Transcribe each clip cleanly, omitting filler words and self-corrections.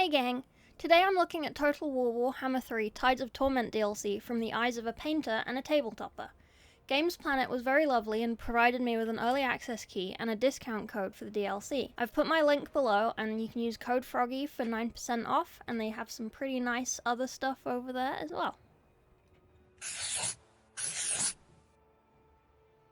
Hey gang! Today I'm looking at Total War Warhammer 3 Tides of Torment DLC from the eyes of a painter and a tabletopper. Games Planet was very lovely and provided me with an early access key and a discount code for the DLC. I've put my link below and you can use code FROGGY for 9% off, and they have some pretty nice other stuff over there as well.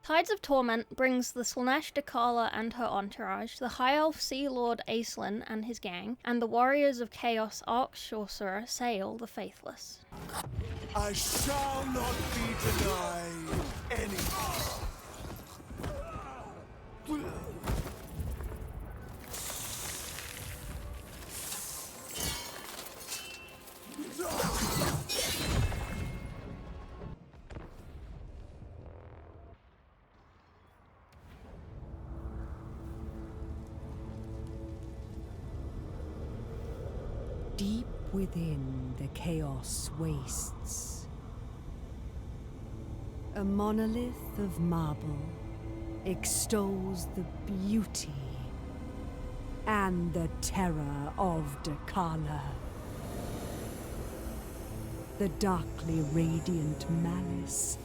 Tides of Torment brings the Slaanesh Dechala and her entourage, the High Elf Sea Lord Aislinn and his gang, and the Warriors of Chaos Arch-Sorcerer Sayl the Faithless. I shall not be denied anything. Deep within the chaos wastes, a monolith of marble extols the beauty and the terror of Dechala, the darkly radiant malice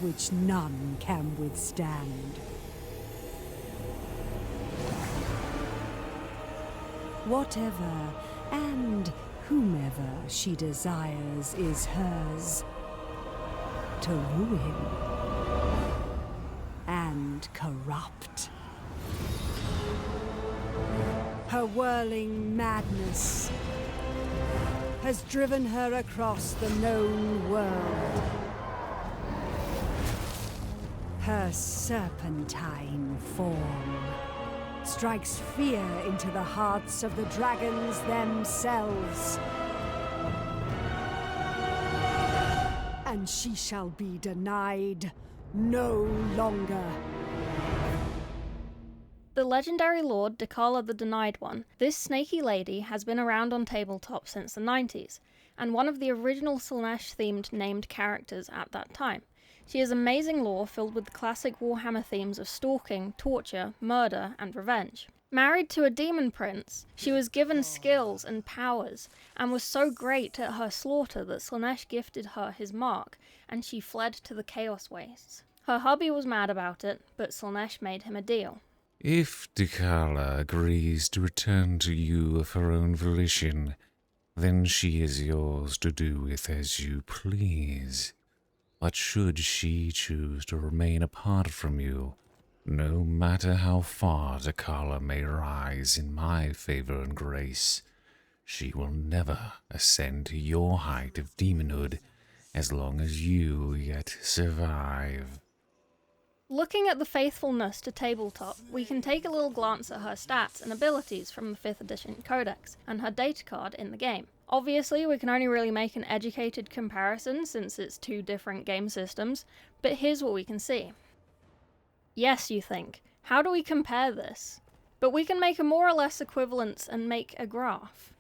which none can withstand. Whatever and whomever she desires is hers, to ruin and corrupt. Her whirling madness has driven her across the known world. Her serpentine form strikes fear into the hearts of the dragons themselves. And she shall be denied no longer. The legendary lord, Dechala the Denied One, this snaky lady has been around on Tabletop since the 90s, and one of the original Slaanesh-themed named characters at that time. She has amazing lore filled with the classic Warhammer themes of stalking, torture, murder, and revenge. Married to a demon prince, she was given skills and powers, and was so great at her slaughter that Slaanesh gifted her his mark, and she fled to the Chaos Wastes. Her hubby was mad about it, but Slaanesh made him a deal. If Dechala agrees to return to you of her own volition, then she is yours to do with as you please. But should she choose to remain apart from you, no matter how far Dechala may rise in my favor and grace, she will never ascend to your height of demonhood as long as you yet survive. Looking at the faithfulness to Tabletop, we can take a little glance at her stats and abilities from the 5th edition Codex, and her data card in the game. Obviously, we can only really make an educated comparison since it's two different game systems, but here's what we can see. Yes, you think, how do we compare this? But we can make a more or less equivalence and make a graph.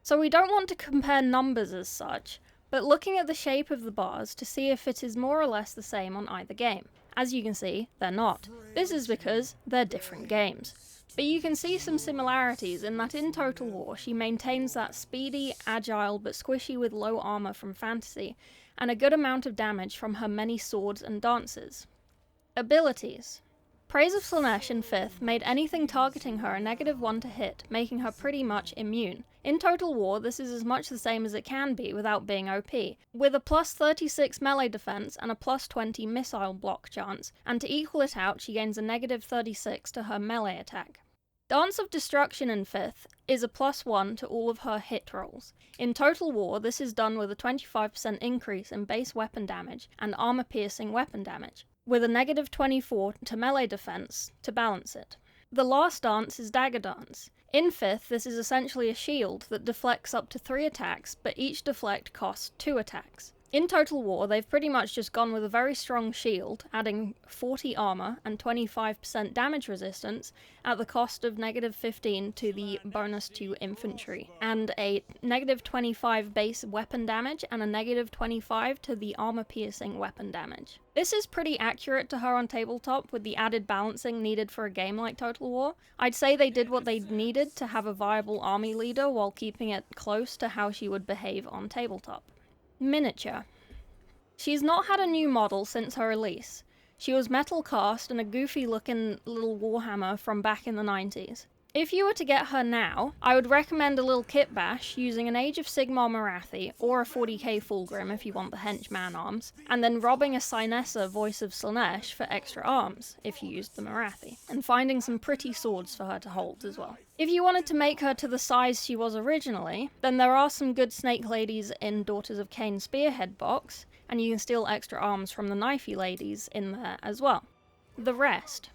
So we don't want to compare numbers as such, but looking at the shape of the bars to see if it is more or less the same on either game. As you can see, they're not. This is because they're different games. But you can see some similarities in that in Total War she maintains that speedy, agile but squishy with low armor from fantasy, and a good amount of damage from her many swords and dances. Abilities. Praise of Slaanesh in 5th made anything targeting her a -1 to hit, making her pretty much immune. In Total War, this is as much the same as it can be without being OP, with a +36 melee defense and a +20 missile block chance, and to equal it out she gains a -36 to her melee attack. Dance of Destruction in 5th is a +1 to all of her hit rolls. In Total War, this is done with a 25% increase in base weapon damage and armor-piercing weapon damage, with a -24 to melee defense to balance it. The last dance is Dagger Dance. In 5th, this is essentially a shield that deflects up to 3 attacks, but each deflect costs 2 attacks. In Total War, they've pretty much just gone with a very strong shield, adding 40 armor and 25% damage resistance at the cost of -15 to the bonus to infantry, and a -25 base weapon damage and a -25 to the armor-piercing weapon damage. This is pretty accurate to her on tabletop, with the added balancing needed for a game like Total War. I'd say they did what they needed to have a viable army leader while keeping it close to how she would behave on tabletop. Miniature. She's not had a new model since her release. She was metal cast and a goofy looking little Warhammer from back in the 90s. If you were to get her now, I would recommend a little kit bash using an Age of Sigmar Morathi or a 40k Fulgrim if you want the henchman arms, and then robbing a Sinessa Voice of Slaanesh for extra arms if you used the Morathi, and finding some pretty swords for her to hold as well. If you wanted to make her to the size she was originally, then there are some good snake ladies in Daughters of Cain Spearhead box, and you can steal extra arms from the knifey ladies in there as well. The rest.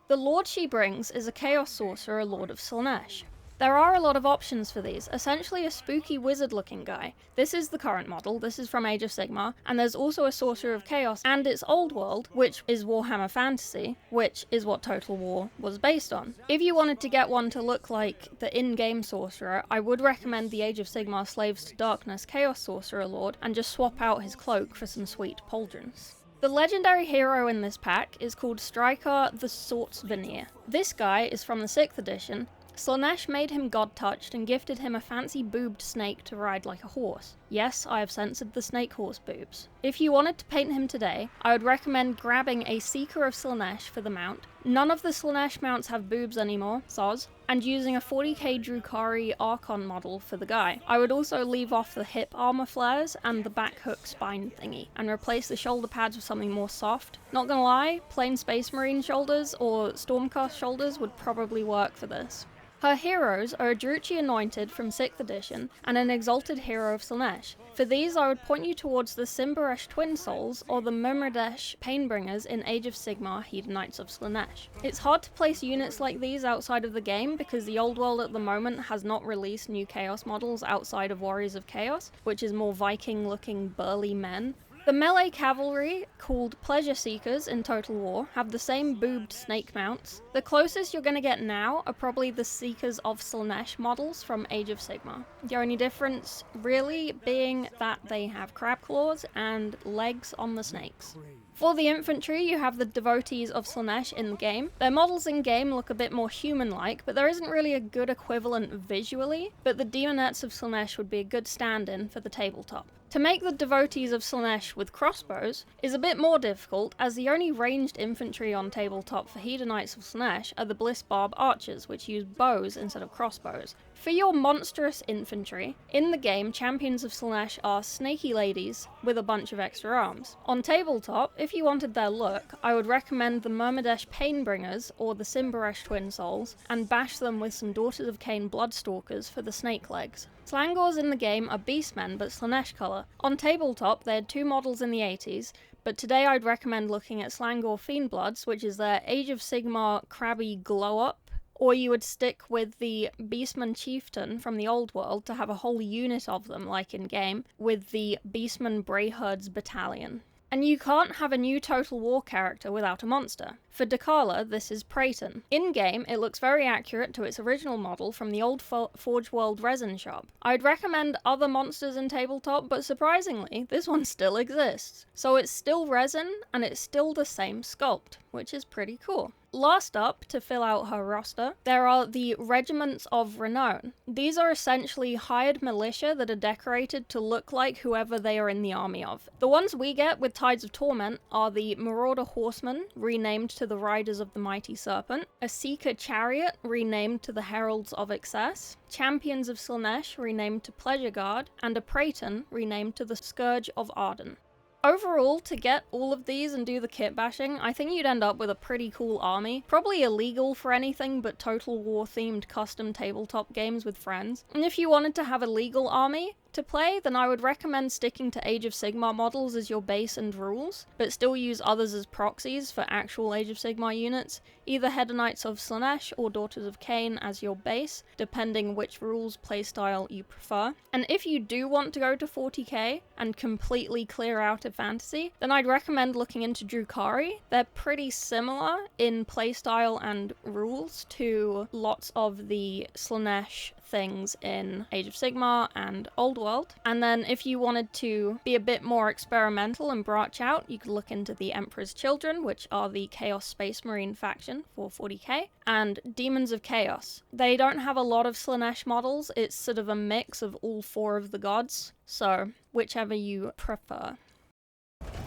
The lord she brings is a Chaos Sorcerer Lord of Slaanesh. There are a lot of options for these, essentially a spooky wizard looking guy. This is the current model, this is from Age of Sigmar, and there's also a Sorcerer of Chaos and its old world, which is Warhammer Fantasy, which is what Total War was based on. If you wanted to get one to look like the in-game Sorcerer, I would recommend the Age of Sigmar Slaves to Darkness Chaos Sorcerer Lord, and just swap out his cloak for some sweet pauldrons. The legendary hero in this pack is called Striker the Swords Veneer. This guy is from the 6th edition. Slaanesh made him god-touched and gifted him a fancy boobed snake to ride like a horse. Yes, I have censored the snake horse boobs. If you wanted to paint him today, I would recommend grabbing a Seeker of Slaanesh for the mount. None of the Slaanesh mounts have boobs anymore, soz, and using a 40k Drukhari Archon model for the guy. I would also leave off the hip armor flares and the back hook spine thingy, and replace the shoulder pads with something more soft. Not gonna lie, plain Space Marine shoulders or Stormcast shoulders would probably work for this. Her heroes are a Druchi Anointed from 6th edition and an Exalted Hero of Slaanesh. For these I would point you towards the Simbaresh Twin Souls or the Myrmidresh Painbringers in Age of Sigmar Hedonites of Slaanesh. It's hard to place units like these outside of the game because the old world at the moment has not released new Chaos models outside of Warriors of Chaos, which is more Viking looking burly men. The melee cavalry, called Pleasure Seekers in Total War, have the same boobed snake mounts. The closest you're going to get now are probably the Seekers of Slaanesh models from Age of Sigmar. The only difference really being that they have crab claws and legs on the snakes. For the infantry, you have the Devotees of Slaanesh in the game. Their models in game look a bit more human-like, but there isn't really a good equivalent visually, but the Demonettes of Slaanesh would be a good stand-in for the tabletop. To make the Devotees of Slaanesh with crossbows is a bit more difficult, as the only ranged infantry on tabletop for Hedonites of Slaanesh are the Blissbarb archers, which use bows instead of crossbows. For your monstrous infantry, in the game, Champions of Slaanesh are snaky ladies with a bunch of extra arms. On tabletop, if you wanted their look, I would recommend the Myrmidresh Painbringers or the Simbaresh Twin Souls, and bash them with some Daughters of Cain Bloodstalkers for the snake legs. Slangors in the game are beastmen but Slaanesh colour. On tabletop, they had two models in the 80s, but today I'd recommend looking at Slangor Fiendbloods, which is their Age of Sigmar crabby glow-up, or you would stick with the Beastman Chieftain from the old world to have a whole unit of them, like in-game, with the Beastman Brayherds Battalion. And you can't have a new Total War character without a monster. For Dechala, this is Praeton. In-game, it looks very accurate to its original model from the old Forge World resin shop. I'd recommend other monsters in tabletop, but surprisingly, this one still exists. So it's still resin, and it's still the same sculpt, which is pretty cool. Last up, to fill out her roster, there are the Regiments of Renown. These are essentially hired militia that are decorated to look like whoever they are in the army of. The ones we get with Tides of Torment are the Marauder Horsemen, renamed to the Riders of the Mighty Serpent, a Seeker Chariot, renamed to the Heralds of Excess, Champions of Slaanesh, renamed to Pleasure Guard, and a Praeton, renamed to the Scourge of Arden. Overall, to get all of these and do the kit bashing, I think you'd end up with a pretty cool army. Probably illegal for anything but Total War themed custom tabletop games with friends. And if you wanted to have a legal army, to play, then I would recommend sticking to Age of Sigmar models as your base and rules, but still use others as proxies for actual Age of Sigmar units, either Hedonites of Slaanesh or Daughters of Cain as your base, depending which rules playstyle you prefer. And if you do want to go to 40k and completely clear out of fantasy, then I'd recommend looking into Drukhari. They're pretty similar in playstyle and rules to lots of the Slaanesh things in Age of Sigmar and Old World. And then if you wanted to be a bit more experimental and branch out, you could look into the Emperor's Children, which are the Chaos Space Marine faction for 40k, and Demons of Chaos. They don't have a lot of Slaanesh models, it's sort of a mix of all 4 of the gods, so whichever you prefer.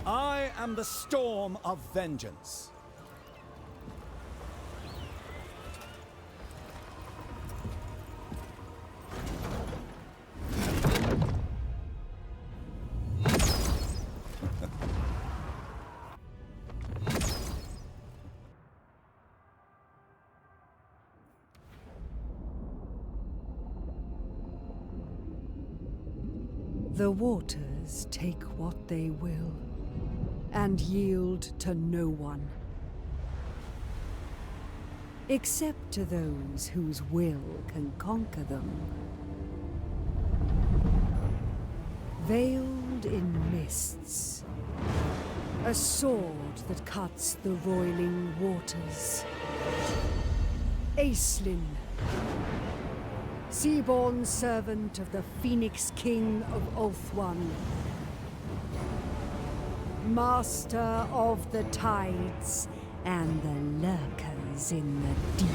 I am the storm of vengeance. The waters take what they will, and yield to no one, except to those whose will can conquer them. Veiled in mists, a sword that cuts the roiling waters. Aislinn, seaborn servant of the Phoenix King of Ulthuan, master of the tides and the lurkers in the deep.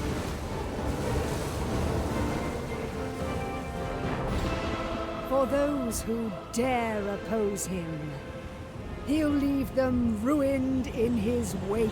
For those who dare oppose him, he'll leave them ruined in his wake.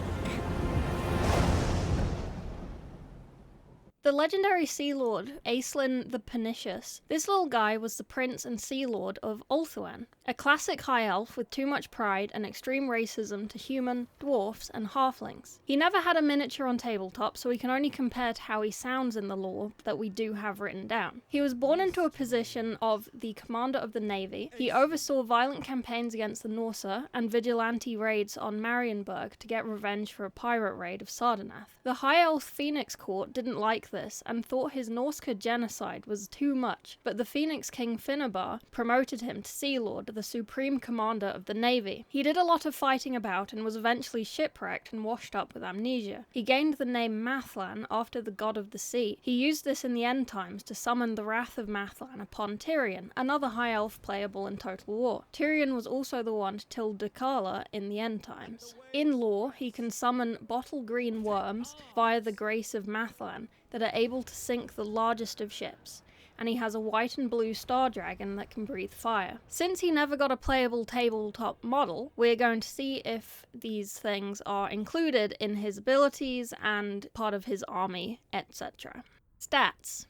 The legendary Sea Lord, Aislinn the Pernicious. This little guy was the prince and sea lord of Ulthuan, a classic high elf with too much pride and extreme racism to human, dwarfs, and halflings. He never had a miniature on tabletop, so we can only compare to how he sounds in the lore that we do have written down. He was born into a position of the commander of the navy. He oversaw violent campaigns against the Norsa and vigilante raids on Marienburg to get revenge for a pirate raid of Sardenath. The High Elf Phoenix Court didn't like this and thought his Norska genocide was too much, but the Phoenix King Finnebar promoted him to Sea Lord, the supreme commander of the navy. He did a lot of fighting about and was eventually shipwrecked and washed up with amnesia. He gained the name Mathlan after the god of the sea. He used this in the end times to summon the wrath of Mathlan upon Tyrion, another high elf playable in Total War. Tyrion was also the one to kill Dechala in the end times. In lore, he can summon bottle green worms via the grace of Mathlan that are able to sink the largest of ships, and he has a white and blue star dragon that can breathe fire. Since he never got a playable tabletop model, we're going to see if these things are included in his abilities and part of his army, etc. Stats.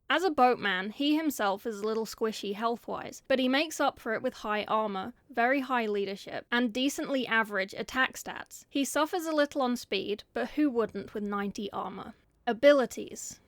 As a boatman, he himself is a little squishy health-wise, but he makes up for it with high armor, very high leadership, and decently average attack stats. He suffers a little on speed, but who wouldn't with 90 armor? Abilities.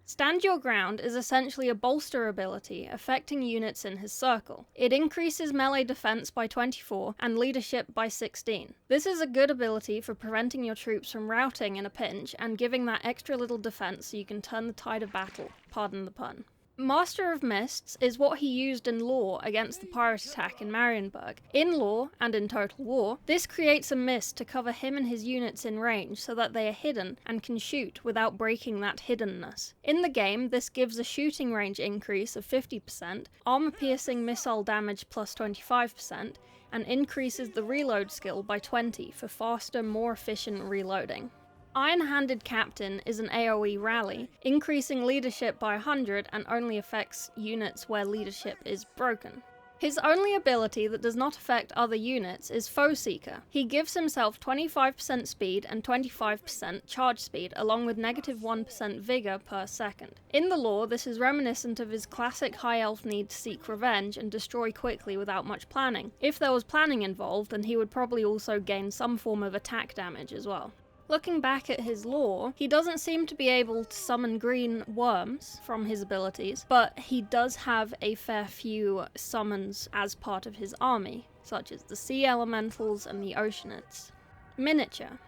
Stand Your Ground is essentially a bolster ability affecting units in his circle. It increases melee defense by 24 and leadership by 16. This is a good ability for preventing your troops from routing in a pinch and giving that extra little defense so you can turn the tide of battle, pardon the pun. Master of Mists is what he used in lore against the pirate attack in Marienburg. In lore, and in Total War, this creates a mist to cover him and his units in range so that they are hidden and can shoot without breaking that hiddenness. In the game, this gives a shooting range increase of 50%, armor-piercing missile damage plus 25%, and increases the reload skill by 20 for faster, more efficient reloading. Iron-Handed Captain is an AoE rally, increasing leadership by 100 and only affects units where leadership is broken. His only ability that does not affect other units is Foe Seeker. He gives himself 25% speed and 25% charge speed, along with -1% vigor per second. In the lore, this is reminiscent of his classic high elf need to seek revenge and destroy quickly without much planning. If there was planning involved, then he would probably also gain some form of attack damage as well. Looking back at his lore, he doesn't seem to be able to summon green worms from his abilities, but he does have a fair few summons as part of his army, such as the sea elementals and the oceanids. Miniature.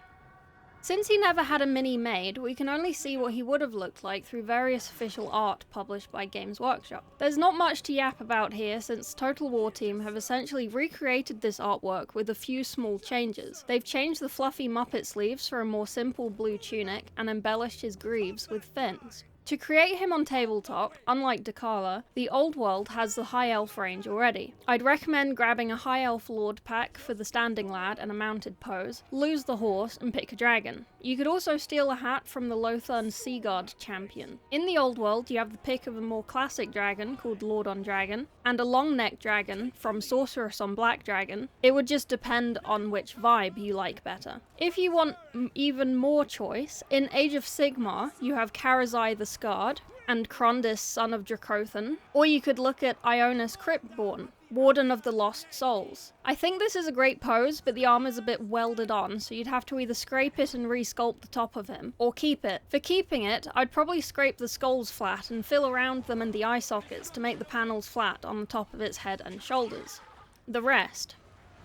Since he never had a mini made, we can only see what he would have looked like through various official art published by Games Workshop. There's not much to yap about here since Total War team have essentially recreated this artwork with a few small changes. They've changed the fluffy Muppet sleeves for a more simple blue tunic and embellished his greaves with fins. To create him on Tabletop, unlike Dechala, the Old World has the High Elf range already. I'd recommend grabbing a High Elf Lord pack for the standing lad and a mounted pose, lose the horse, and pick a dragon. You could also steal a hat from the Lothern Seaguard champion. In the Old World, you have the pick of a more classic dragon called Lord on Dragon, and a long-necked dragon from Sorceress on Black Dragon. It would just depend on which vibe you like better. If you want even more choice, in Age of Sigmar, you have Karazai the Scarred, and Krondis, son of Dracothan, or you could look at Ionis Cryptborn, Warden of the Lost Souls. I think this is a great pose, but the armor's a bit welded on, so you'd have to either scrape it and resculpt the top of him, or keep it. For keeping it, I'd probably scrape the skulls flat and fill around them and the eye sockets to make the panels flat on the top of its head and shoulders. The rest.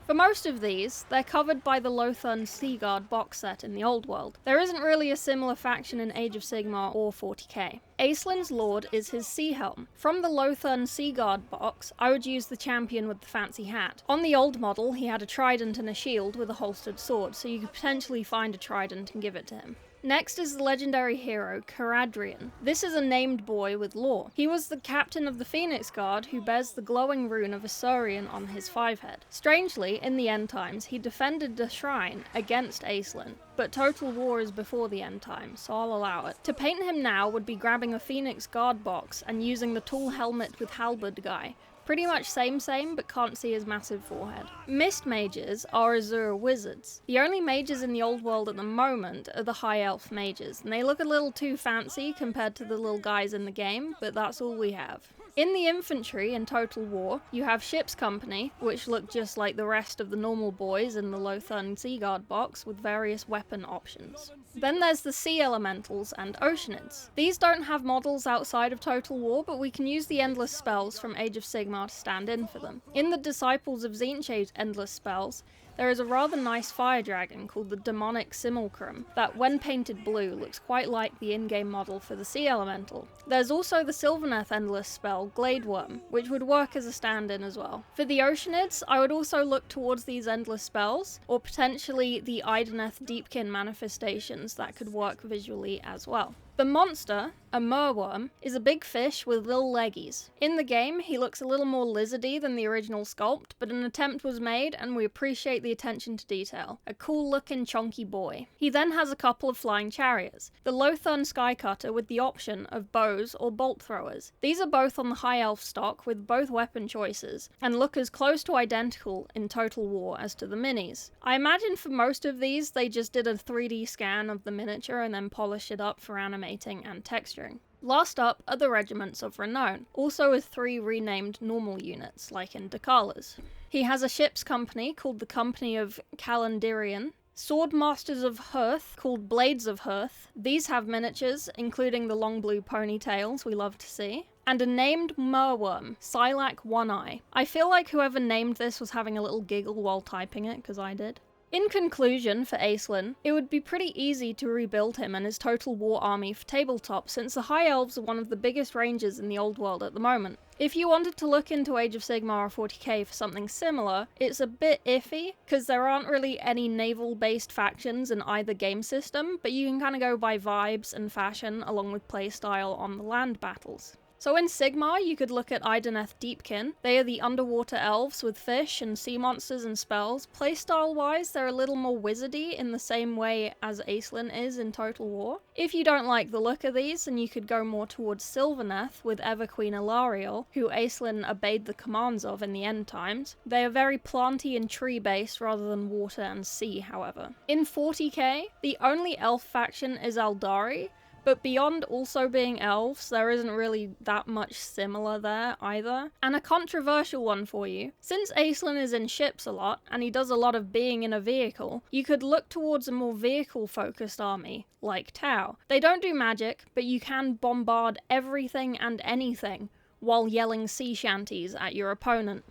For most of these, they're covered by the Lothern Seaguard box set in the Old World. There isn't really a similar faction in Age of Sigmar or 40k. Aislinn's Lord is his sea helm. From the Lothern Seaguard box, I would use the champion with the fancy hat. On the old model, he had a trident and a shield with a holstered sword, so you could potentially find a trident and give it to him. Next is the legendary hero, Caradrian. This is a named boy with lore. He was the captain of the Phoenix Guard who bears the glowing rune of Asuryan on his 5-head. Strangely, in the end times, he defended the shrine against Aislinn, but Total War is before the end times, so I'll allow it. To paint him now would be grabbing a Phoenix Guard box and using the tall helmet with halberd guy. Pretty much same, but can't see his massive forehead. Mist mages are Azure wizards. The only mages in the Old World at the moment are the High Elf mages, and they look a little too fancy compared to the little guys in the game, but that's all we have. In the infantry in Total War, you have Ship's Company, which look just like the rest of the normal boys in the Lothern Seaguard box with various weapon options. Then there's the Sea Elementals and Oceanids. These don't have models outside of Total War, but we can use the endless spells from Age of Sigmar to stand in for them. In the Disciples of Tzeentch's endless spells, there is a rather nice fire dragon called the Demonic Simulacrum that, when painted blue, looks quite like the in-game model for the Sea Elemental. There's also the Sylvaneth endless spell, Gladeworm, which would work as a stand-in as well. For the Oceanids, I would also look towards these endless spells, or potentially the Idoneth Deepkin manifestations that could work visually as well. The monster, a merworm, is a big fish with little leggies. In the game, he looks a little more lizardy than the original sculpt, but an attempt was made and we appreciate the attention to detail. A cool looking chonky boy. He then has a couple of flying chariots. The Lothern Skycutter with the option of bows or bolt throwers. These are both on the High Elf stock with both weapon choices, and look as close to identical in Total War as to the minis. I imagine for most of these, they just did a 3D scan of the miniature and then polished it up for animation and texturing. Last up are the Regiments of Renown, also with 3 renamed normal units, like in Decala's. He has a ship's company called the Company of Calandirian, Sword Masters of Hearth called Blades of Hearth. These have miniatures, including the long blue ponytails we love to see, and a named merworm, Sayl One-Eye. I feel like whoever named this was having a little giggle while typing it, because I did. In conclusion, for Aislinn, it would be pretty easy to rebuild him and his Total War army for Tabletop, since the High Elves are one of the biggest ranges in the Old World at the moment. If you wanted to look into Age of Sigmar or 40k for something similar, it's a bit iffy, because there aren't really any naval-based factions in either game system, but you can kind of go by vibes and fashion along with playstyle on the land battles. So in Sigmar, you could look at Idoneth Deepkin. They are the underwater elves with fish and sea monsters and spells. Playstyle-wise, they're a little more wizardy in the same way as Aislinn is in Total War. If you don't like the look of these, then you could go more towards Sylvaneth with Everqueen Ilariel, who Aislinn obeyed the commands of in the end times. They are very planty and tree-based rather than water and sea, however. In 40k, the only elf faction is Aldari, but beyond also being elves, there isn't really that much similar there either. And a controversial one for you, since Aislinn is in ships a lot, and he does a lot of being in a vehicle, you could look towards a more vehicle-focused army, like Tau. They don't do magic, but you can bombard everything and anything while yelling sea shanties at your opponent.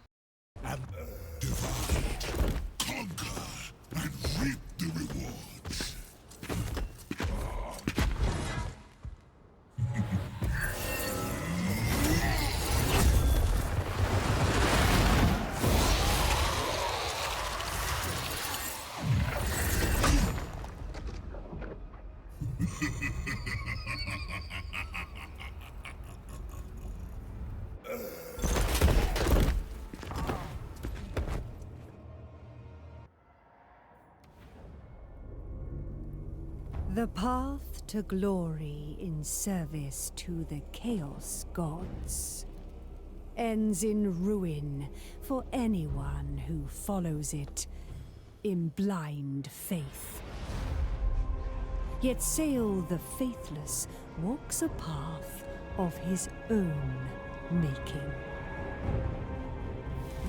And divide, conquer, and reap the rewards. The path to glory in service to the Chaos Gods ends in ruin for anyone who follows it in blind faith. Yet Sayl the Faithless walks a path of his own making.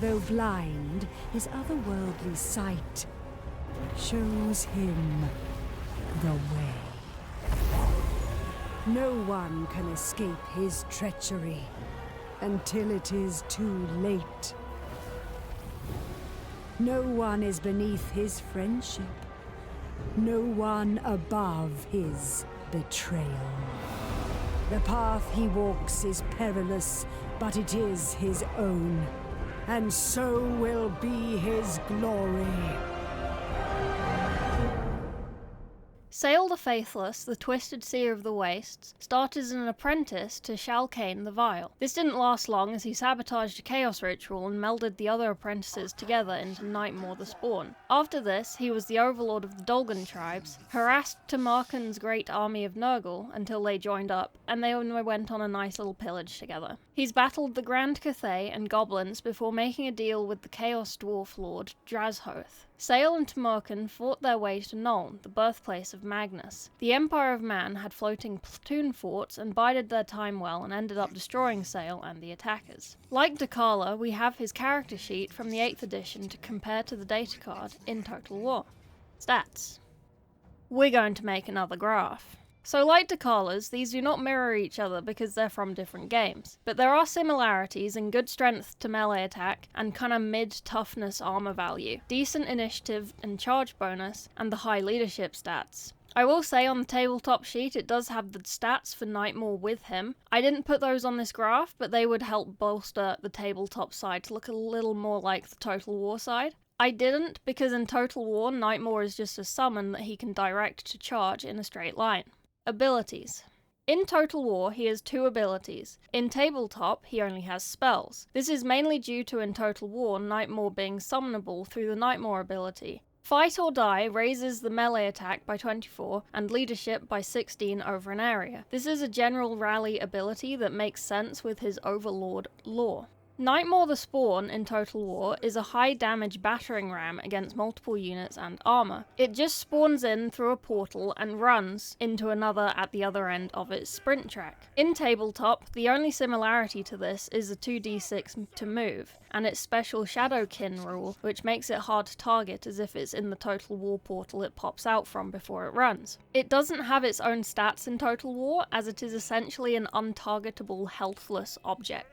Though blind, his otherworldly sight shows him the way. No one can escape his treachery until it is too late. No one is beneath his friendship. No one above his betrayal. The path he walks is perilous, but it is his own, and so will be his glory. Sayl the Faithless, the Twisted Seer of the Wastes, started as an apprentice to Shalkane the Vile. This didn't last long as he sabotaged a chaos ritual and melded the other apprentices together into Nightmare the Spawn. After this, he was the overlord of the Dolgan tribes, harassed Tamarkin's great army of Nurgle until they joined up, and they went on a nice little pillage together. He's battled the Grand Cathay and goblins before making a deal with the Chaos Dwarf Lord Drazhoth. Sayl and Tamarkin fought their way to Nuln, the birthplace of Magnus. The Empire of Man had floating platoon forts and bided their time well and ended up destroying Sayl and the attackers. Like Dechala, we have his character sheet from the 8th edition to compare to the data card in Total War. Stats. We're going to make another graph. So like Decala's, these do not mirror each other because they're from different games, but there are similarities in good strength to melee attack and kinda mid-toughness armor value, decent initiative and charge bonus, and the high leadership stats. I will say on the tabletop sheet it does have the stats for Nightmare with him. I didn't put those on this graph, but they would help bolster the tabletop side to look a little more like the Total War side. I didn't because in Total War, Nightmare is just a summon that he can direct to charge in a straight line. Abilities. In Total War, he has 2 abilities. In Tabletop, he only has spells. This is mainly due to in Total War, Nightmare being summonable through the Nightmare ability. Fight or Die raises the melee attack by 24 and leadership by 16 over an area. This is a general rally ability that makes sense with his Overlord lore. Nightmare the Spawn in Total War is a high damage battering ram against multiple units and armor. It just spawns in through a portal and runs into another at the other end of its sprint track. In Tabletop, the only similarity to this is the 2d6 to move, and its special Shadowkin rule, which makes it hard to target as if it's in the Total War portal it pops out from before it runs. It doesn't have its own stats in Total War, as it is essentially an untargetable, healthless object.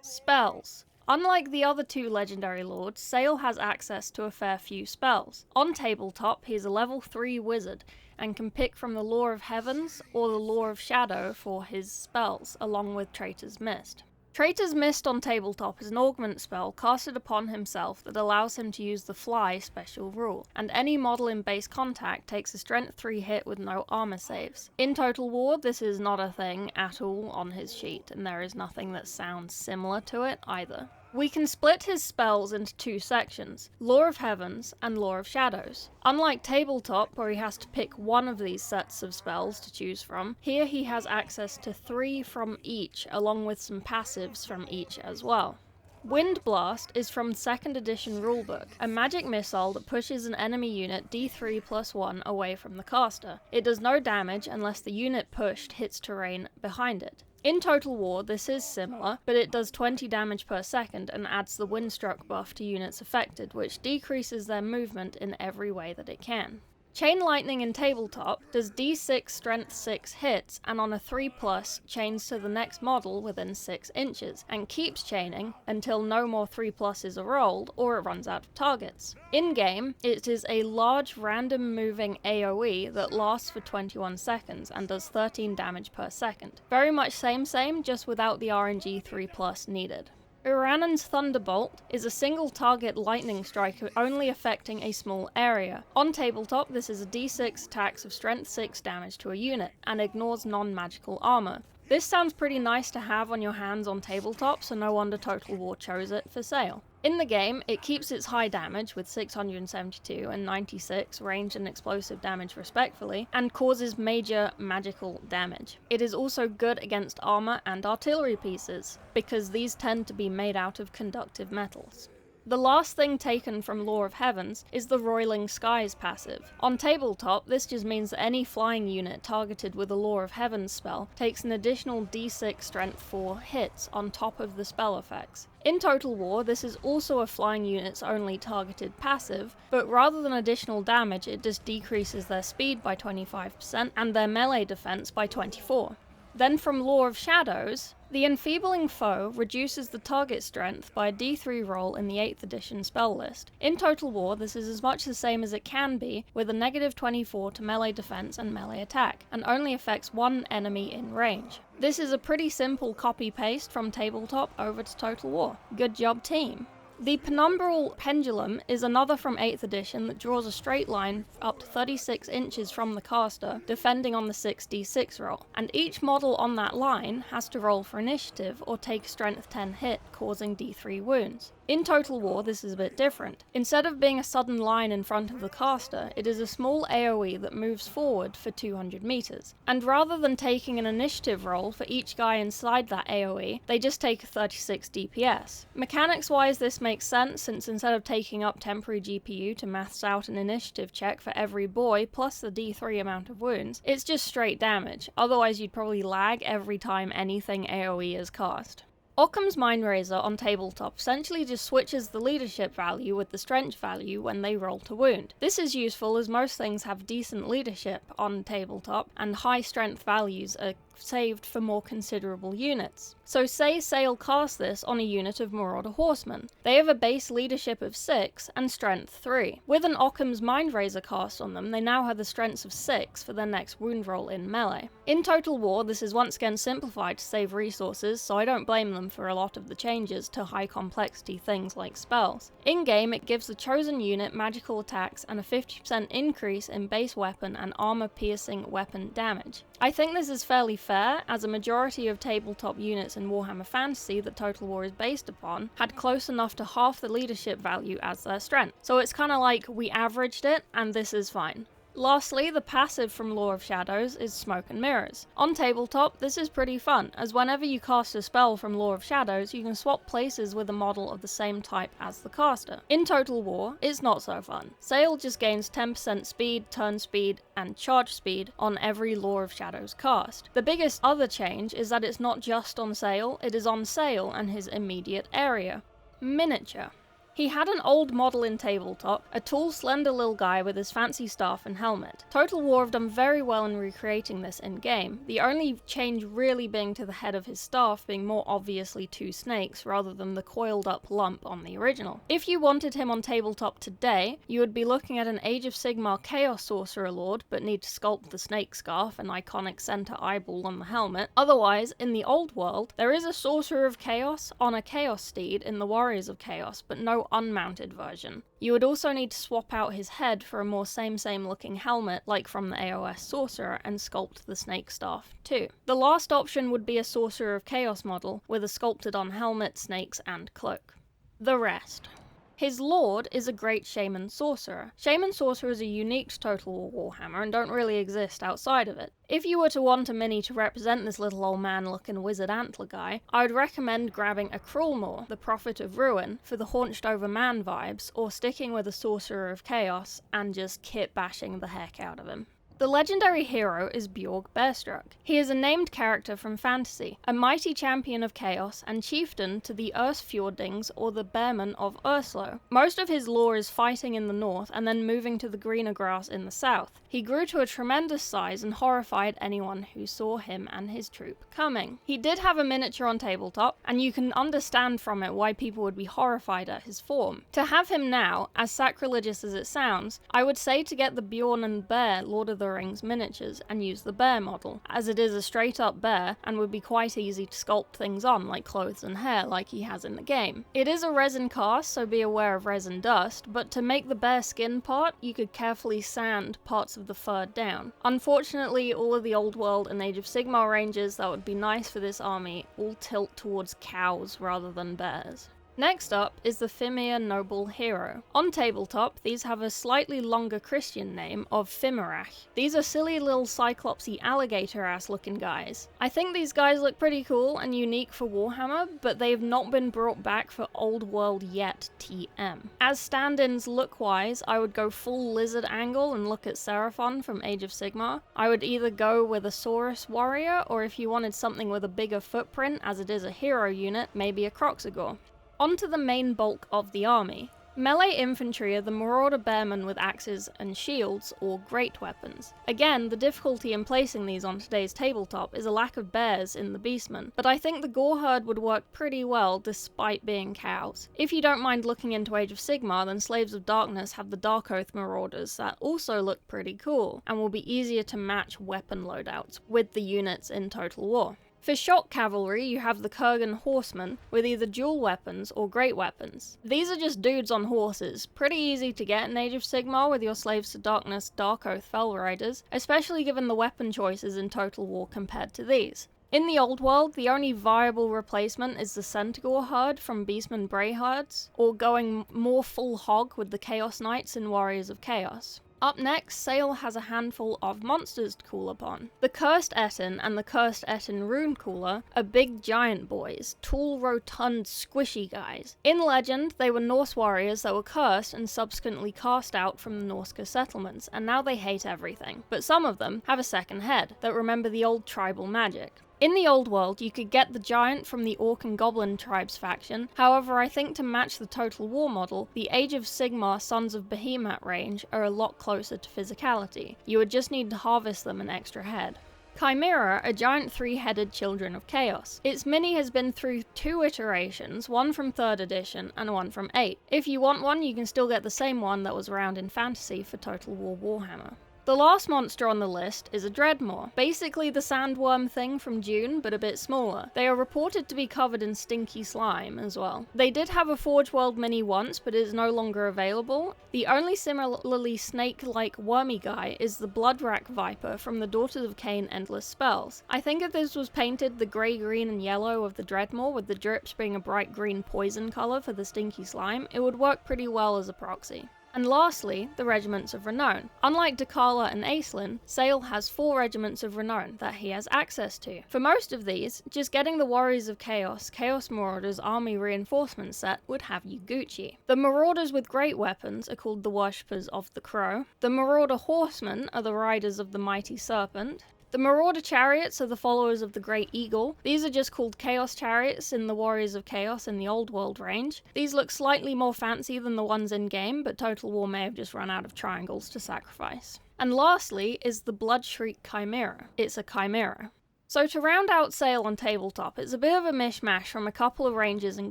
Spells. Unlike the other 2 legendary lords, Sayl has access to a fair few spells. On Tabletop, he is a level 3 wizard, and can pick from the Lore of Heavens or the Lore of Shadow for his spells, along with Traitor's Mist. Traitor's Mist on Tabletop is an augment spell casted upon himself that allows him to use the Fly special rule, and any model in base contact takes a strength 3 hit with no armor saves. In Total War, this is not a thing at all on his sheet, and there is nothing that sounds similar to it either. We can split his spells into 2 sections, Lore of Heavens and Lore of Shadows. Unlike Tabletop, where he has to pick one of these sets of spells to choose from, here he has access to 3 from each, along with some passives from each as well. Wind Blast is from 2nd edition rulebook, a magic missile that pushes an enemy unit d3+1 away from the caster. It does no damage unless the unit pushed hits terrain behind it. In Total War, this is similar, but it does 20 damage per second and adds the Windstruck buff to units affected, which decreases their movement in every way that it can. Chain Lightning in Tabletop does d6 strength 6 hits, and on a 3+, chains to the next model within 6 inches, and keeps chaining until no more 3+s are rolled or it runs out of targets. In-game, it is a large random moving AoE that lasts for 21 seconds and does 13 damage per second. Very much same, just without the RNG 3+ needed. Uranan's Thunderbolt is a single target lightning strike only affecting a small area. On Tabletop, this is a d6 attacks of strength 6 damage to a unit, and ignores non-magical armor. This sounds pretty nice to have on your hands on Tabletop, so no wonder Total War chose it for Sayl. In the game, it keeps its high damage with 672 and 96 range and explosive damage respectively, and causes major magical damage. It is also good against armor and artillery pieces, because these tend to be made out of conductive metals. The last thing taken from Law of Heavens is the Roiling Skies passive. On Tabletop, this just means that any flying unit targeted with a Law of Heavens spell takes an additional d6 strength 4 hits on top of the spell effects. In Total War, this is also a flying units only targeted passive, but rather than additional damage, it just decreases their speed by 25% and their melee defense by 24%. Then from Law of Shadows, the Enfeebling Foe reduces the target strength by a d3 roll in the 8th edition spell list. In Total War, this is as much the same as it can be, with a negative 24 to melee defense and melee attack, and only affects one enemy in range. This is a pretty simple copy-paste from Tabletop over to Total War. Good job, team! The Penumbral Pendulum is another from 8th edition that draws a straight line up to 36 inches from the caster, defending on the 6d6 roll, and each model on that line has to roll for initiative or take a strength 10 hit, causing d3 wounds. In Total War, this is a bit different. Instead of being a sudden line in front of the caster, it is a small AoE that moves forward for 200 meters. And rather than taking an initiative roll for each guy inside that AoE, they just take a 36 DPS. Mechanics-wise, this makes sense, since instead of taking up temporary GPU to maths out an initiative check for every boy plus the d3 amount of wounds, it's just straight damage, otherwise you'd probably lag every time anything AoE is cast. Occam's Mindrazor on Tabletop essentially just switches the leadership value with the strength value when they roll to wound. This is useful as most things have decent leadership on Tabletop, and high strength values are saved for more considerable units. So say Sayl casts this on a unit of Marauder Horsemen. They have a base leadership of 6 and strength 3. With an Occam's Mindrazor cast on them, they now have the strengths of 6 for their next wound roll in melee. In Total War, this is once again simplified to save resources, so I don't blame them for a lot of the changes to high complexity things like spells. In-game, it gives the chosen unit magical attacks and a 50% increase in base weapon and armor-piercing weapon damage. I think this is fairly fair, as a majority of tabletop units in Warhammer Fantasy that Total War is based upon had close enough to half the leadership value as their strength. So it's kinda like we averaged it, and this is fine. Lastly, the passive from Law of Shadows is Smoke and Mirrors. On Tabletop, this is pretty fun, as whenever you cast a spell from Law of Shadows, you can swap places with a model of the same type as the caster. In Total War, it's not so fun. Sayl just gains 10% speed, turn speed, and charge speed on every Law of Shadows cast. The biggest other change is that it's not just on Sayl, it is on Sayl and his immediate area. Miniature. He had an old model in Tabletop, a tall, slender little guy with his fancy staff and helmet. Total War have done very well in recreating this in-game, the only change really being to the head of his staff being more obviously 2 snakes rather than the coiled up lump on the original. If you wanted him on Tabletop today, you would be looking at an Age of Sigmar Chaos Sorcerer Lord, but need to sculpt the snake scarf and iconic center eyeball on the helmet. Otherwise, in the old world, there is a Sorcerer of Chaos on a Chaos Steed in the Warriors of Chaos, but no unmounted version. You would also need to swap out his head for a more same looking helmet like from the AOS Sorcerer and sculpt the snake staff too. The last option would be a Sorcerer of Chaos model with a sculpted on helmet, snakes and cloak. The rest. His lord is a great shaman sorcerer. Shaman sorcerers are unique to Total War Warhammer and don't really exist outside of it. If you were to want a mini to represent this little old man looking wizard antler guy, I would recommend grabbing a Cruelmore, the Prophet of Ruin, for the haunched over man vibes, or sticking with a Sorcerer of Chaos and just kit bashing the heck out of him. The legendary hero is Bjorg Bearstruck. He is a named character from fantasy, a mighty champion of chaos and chieftain to the Ursfjordings or the Bearmen of Urslo. Most of his lore is fighting in the north and then moving to the greener grass in the south. He grew to a tremendous size and horrified anyone who saw him and his troop coming. He did have a miniature on tabletop, and you can understand from it why people would be horrified at his form. To have him now, as sacrilegious as it sounds, I would say to get the Bjorn and Bear Lord of the Rings miniatures and use the bear model, as it is a straight up bear and would be quite easy to sculpt things on like clothes and hair like he has in the game. It is a resin cast, so be aware of resin dust, but to make the bear skin part, you could carefully sand parts of the fur down. Unfortunately, all of the Old World and Age of Sigmar ranges that would be nice for this army all tilt towards cows rather than bears. Next up is the Fimir Noble Hero. On tabletop, these have a slightly longer Christian name of Fimirach. These are silly little cyclopsy alligator-ass looking guys. I think these guys look pretty cool and unique for Warhammer, but they've not been brought back for Old World yet TM. As stand-ins look-wise, I would go full lizard angle and look at Seraphon from Age of Sigmar. I would either go with a Saurus warrior, or if you wanted something with a bigger footprint as it is a hero unit, maybe a Kroxigor. On to the main bulk of the army. Melee infantry are the Marauder Bearmen with axes and shields, or great weapons. Again, the difficulty in placing these on today's tabletop is a lack of bears in the Beastmen, but I think the Gore Herd would work pretty well despite being cows. If you don't mind looking into Age of Sigmar, then Slaves of Darkness have the Dark Oath Marauders that also look pretty cool, and will be easier to match weapon loadouts with the units in Total War. For shock cavalry, you have the Kurgan Horsemen, with either dual weapons or great weapons. These are just dudes on horses, pretty easy to get in Age of Sigmar with your Slaves to Darkness Dark Oath Fell Riders, especially given the weapon choices in Total War compared to these. In the Old World, the only viable replacement is the Centaur Herd from Beastmen Bray Herds, or going more full hog with the Chaos Knights in Warriors of Chaos. Up next, Sayl has a handful of monsters to call upon. The Cursed Etten and the Cursed Etten Rune Cooler are big giant boys, tall, rotund, squishy guys. In legend, they were Norse warriors that were cursed and subsequently cast out from the Norska settlements, and now they hate everything. But some of them have a second head that remember the old tribal magic. In the Old World, you could get the giant from the Orc and Goblin tribes faction, however I think to match the Total War model, the Age of Sigmar Sons of Behemat range are a lot closer to physicality. You would just need to harvest them an extra head. Chimera are giant three-headed children of chaos. Its mini has been through 2 iterations, one from 3rd edition and one from 8. If you want one, you can still get the same one that was around in Fantasy for Total War Warhammer. The last monster on the list is a Dreadmore, basically the sandworm thing from Dune, but a bit smaller. They are reported to be covered in stinky slime as well. They did have a Forge World mini once, but it is no longer available. The only similarly snake-like wormy guy is the Bloodrack Viper from the Daughters of Cain Endless Spells. I think if this was painted the grey, green and yellow of the Dreadmore, with the drips being a bright green poison colour for the stinky slime, it would work pretty well as a proxy. And lastly, the Regiments of Renown. Unlike Dechala and Aislinn, Sayl has 4 Regiments of Renown that he has access to. For most of these, just getting the Warriors of Chaos, Chaos Marauders Army Reinforcement set would have you Gucci. The Marauders with great weapons are called the Worshippers of the Crow. The Marauder Horsemen are the Riders of the Mighty Serpent. The Marauder Chariots are the followers of the Great Eagle. These are just called Chaos Chariots in the Warriors of Chaos in the Old World range. These look slightly more fancy than the ones in game, but Total War may have just run out of triangles to sacrifice. And lastly is the Bloodshriek Chimera. It's a chimera. So to round out Sayl on tabletop, it's a bit of a mishmash from a couple of ranges and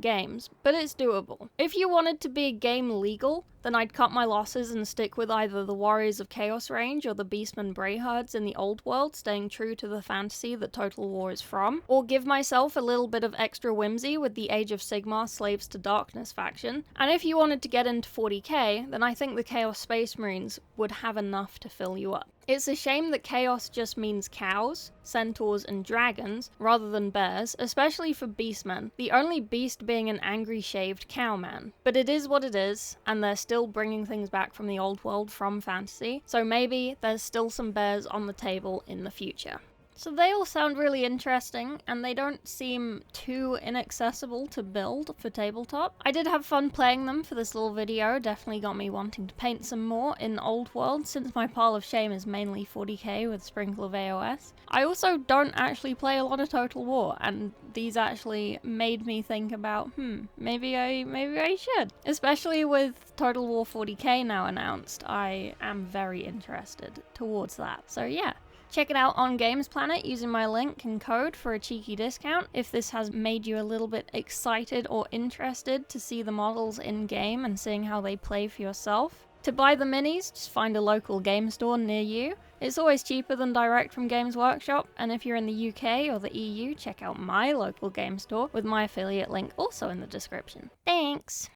games, but it's doable. If you wanted to be game legal, then I'd cut my losses and stick with either the Warriors of Chaos range or the Beastmen Brayherds in the old world, staying true to the fantasy that Total War is from, or give myself a little bit of extra whimsy with the Age of Sigmar Slaves to Darkness faction. And if you wanted to get into 40k, then I think the Chaos Space Marines would have enough to fill you up. It's a shame that Chaos just means cows, centaurs, and dragons, rather than bears, especially for beastmen, the only beast being an angry shaved cowman. But it is what it is, and they're still bringing things back from the old world from fantasy, so maybe there's still some bears on the table in the future. So they all sound really interesting, and they don't seem too inaccessible to build for tabletop. I did have fun playing them for this little video, definitely got me wanting to paint some more in Old World, since my pile of shame is mainly 40k with a sprinkle of AOS. I also don't actually play a lot of Total War, and these actually made me think about, maybe I should. Especially with Total War 40k now announced, I am very interested towards that. So yeah. Check it out on Games Planet using my link and code for a cheeky discount if this has made you a little bit excited or interested to see the models in game and seeing how they play for yourself. To buy the minis, just find a local game store near you. It's always cheaper than direct from Games Workshop, and if you're in the UK or the EU, check out my local game store with my affiliate link also in the description. Thanks!